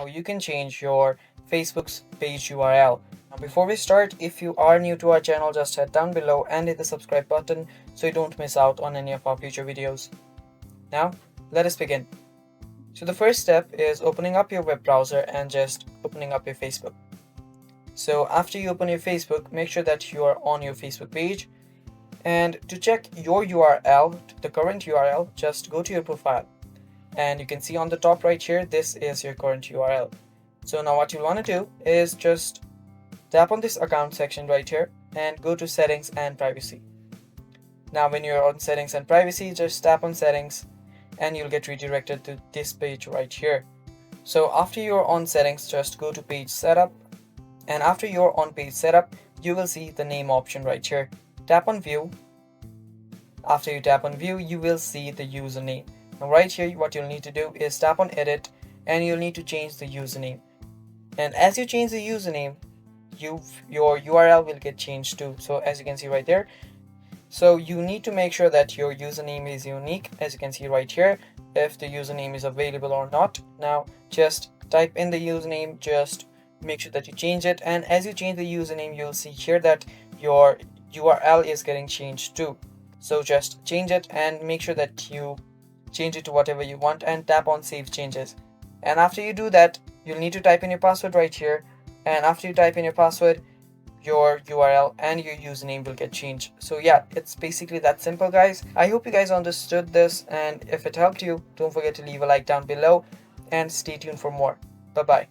how you can change your Facebook's page URL. Now before we start, if you are new to our channel, just head down below and hit the subscribe button so you don't miss out on any of our future videos. Now let us begin. So the first step is opening up your web browser and just opening up your Facebook. So after you open your Facebook, make sure that you are on your Facebook page. And to check your URL, the current URL, just go to your profile. And you can see on the top right here, this is your current URL. So now what you want to do is just tap on this account section right here and go to settings and privacy. Now when you're on settings and privacy, just tap on settings and you'll get redirected to this page right here. So after you're on settings, just go to page setup, and after you're on page setup, you will see the name option right here. Tap on view. After you tap on view, you will see the username. Now right here, what you'll need to do is tap on edit and you'll need to change the username. And as you change the username, your URL will get changed too. So as you can see right there, so you need to make sure that your username is unique, as you can see right here, if the username is available or not. Now just type in the username, just make sure that you change it, and as you change the username, you'll see here that your URL is getting changed too. So just change it and make sure that you change it to whatever you want and tap on save changes. And after you do that, you'll need to type in your password right here, and after you type in your password, your URL and your username will get changed. So yeah, it's basically that simple, guys. I hope you guys understood this, and if it helped you, don't forget to leave a like down below and stay tuned for more. Bye bye.